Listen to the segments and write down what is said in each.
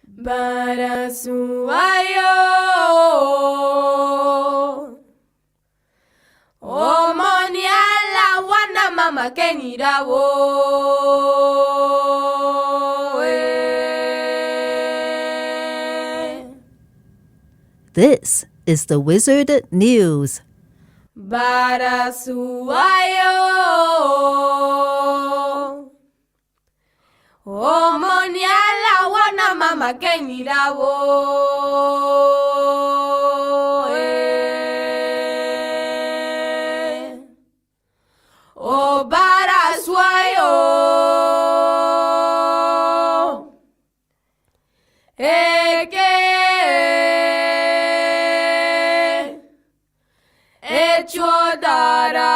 Barasuayo Omoni ala wana mama kenirawo This is the Wizard News. Barasuayo Omoni ala wana mama kenirawo O barasuayo Eke Echodara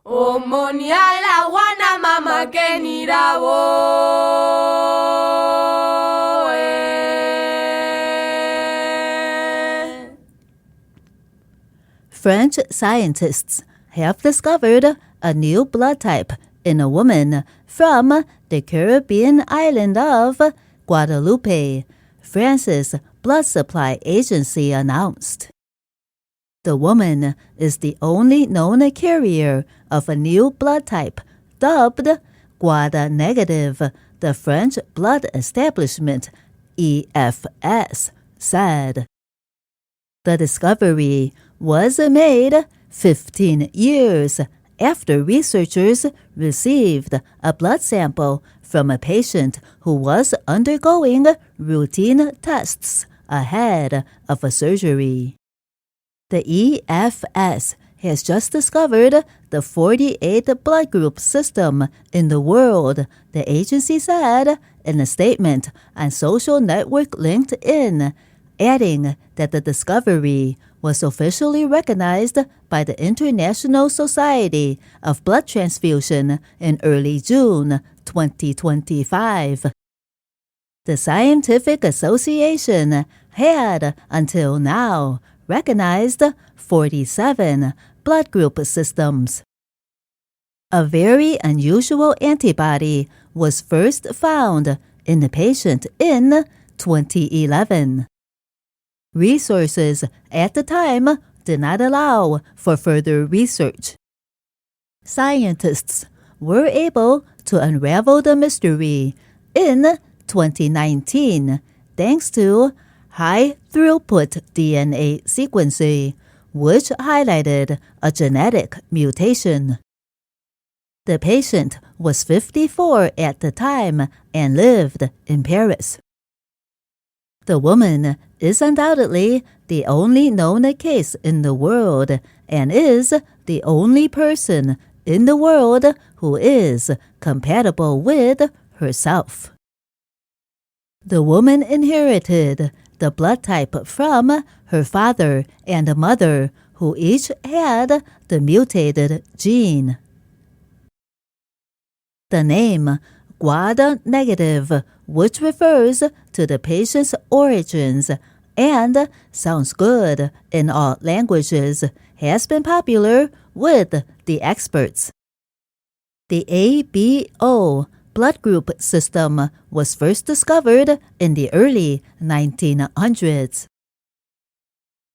Omoni ala wana mama kenirawo French scientists have discovered a new blood type in a woman from the Caribbean island of Guadeloupe, France's blood supply agency announced. The woman is the only known carrier of a new blood type dubbed Gwada negative, the French blood establishment, EFS, said. The discovery was made 15 years after researchers received a blood sample from a patient who was undergoing routine tests ahead of a surgery. The EFS has just discovered the 48th blood group system in the world, the agency said in a statement on social network LinkedIn, adding that the discovery was officially recognized by the International Society of Blood Transfusion in early June 2025. The scientific association had, until now, recognized 47 blood group systems. A very unusual antibody was first found in the patient in 2011. Resources at the time did not allow for further research. Scientists were able to unravel the mystery in 2019 thanks to high-throughput DNA sequencing, which highlighted a genetic mutation. The patient was 54 at the time and lived in Paris. The woman is undoubtedly the only known case in the world and is the only person in the world who is compatible with herself. The woman inherited the blood type from her father and mother, who each had the mutated gene. The name Gwada negative, which refers to the patient's origins and sounds good in all languages, has been popular with the experts. The ABO blood group system was first discovered in the early 1900s.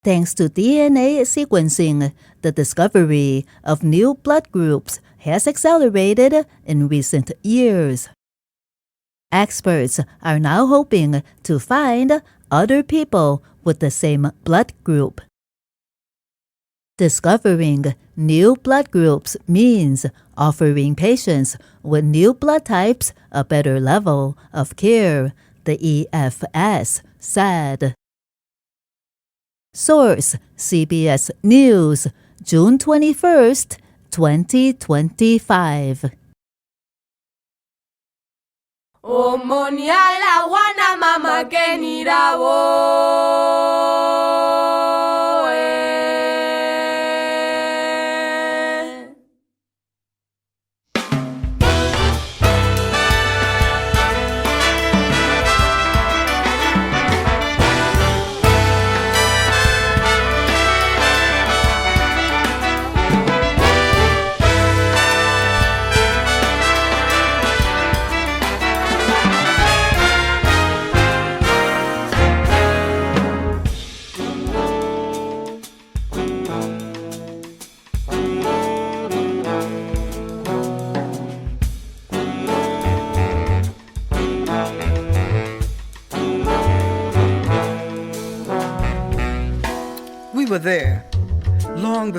Thanks to DNA sequencing, the discovery of new blood groups has accelerated in recent years. Experts are now hoping to find other people with the same blood group. Discovering new blood groups means offering patients with new blood types a better level of care, the EFS said. Source: CBS News, June 21st, 2025. Omoni ala wana mama kenirawo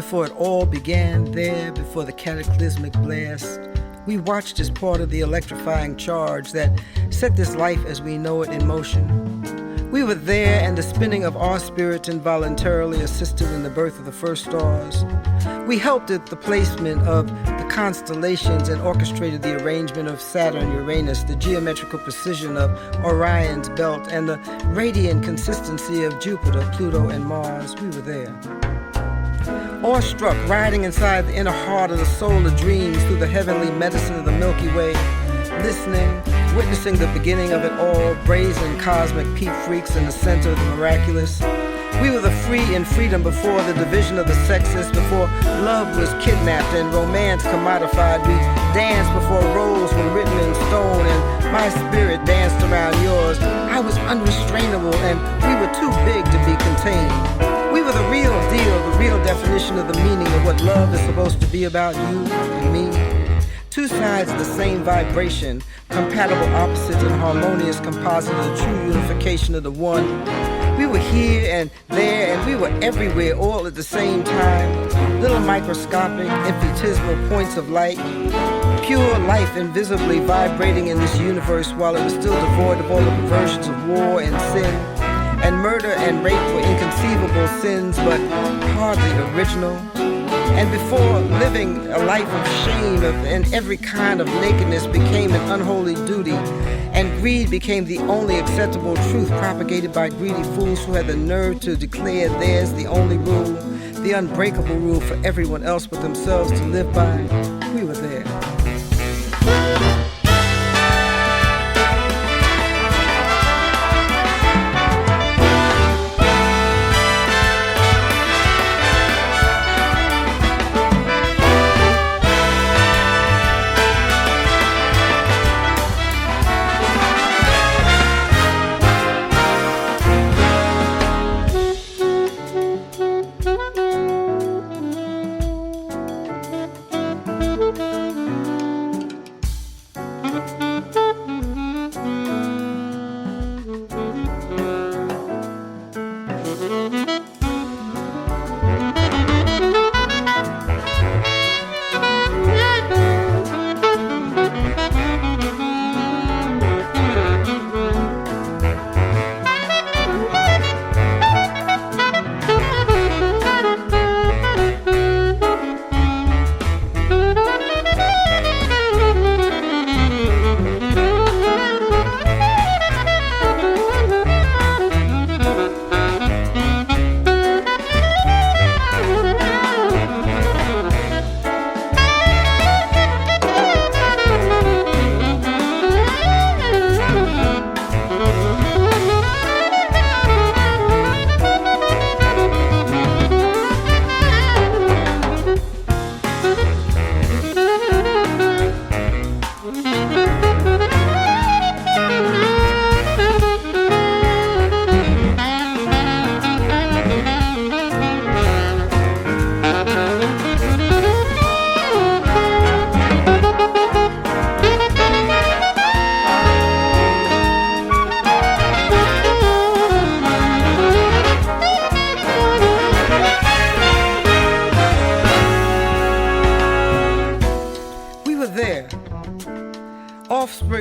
before it all began, there before the cataclysmic blast. We watched as part of the electrifying charge that set this life as we know it in motion. We were there, and the spinning of our spirits involuntarily assisted in the birth of the first stars. We helped at the placement of the constellations and orchestrated the arrangement of Saturn, Uranus, the geometrical precision of Orion's belt, and the radiant consistency of Jupiter, Pluto, and Mars. We were there. Awestruck, riding inside the inner heart of the solar dreams through the heavenly medicine of the Milky Way, listening, witnessing the beginning of it all, brazen cosmic peep freaks in the center of the miraculous. We were the free in freedom before the division of the sexes, before love was kidnapped and romance commodified. We danced before roles were written in stone, and my spirit danced around yours. I was unrestrainable, and we were too big to be contained. We were the real deal, the real definition of the meaning of what love is supposed to be about, you and me. Two sides of the same vibration, compatible opposites and harmonious composite of the true unification of the one. We were here and there, and we were everywhere all at the same time. Little microscopic, infinitesimal points of light. Pure life invisibly vibrating in this universe while it was still devoid of all the perversions of war and sin. And murder and rape were inconceivable sins, but hardly original. And before living a life of shame and every kind of nakedness became an unholy duty, and greed became the only acceptable truth propagated by greedy fools who had the nerve to declare theirs the only rule, the unbreakable rule for everyone else but themselves to live by, we were there.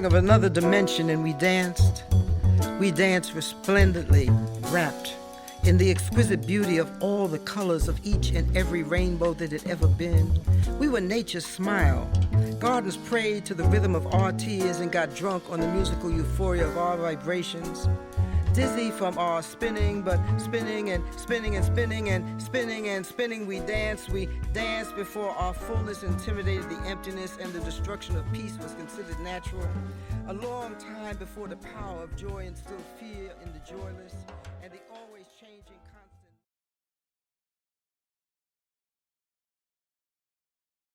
Of another dimension, and we danced resplendently, wrapped in the exquisite beauty of all the colors of each and every rainbow that had ever been. We were nature's smile. Gardens prayed to the rhythm of our tears and got drunk on the musical euphoria of our vibrations. Dizzy from our spinning, but spinning and spinning and spinning and spinning and spinning, we danced before our fullness intimidated the emptiness, and the destruction of peace was considered natural. A long time before the power of joy instilled fear in the joyless.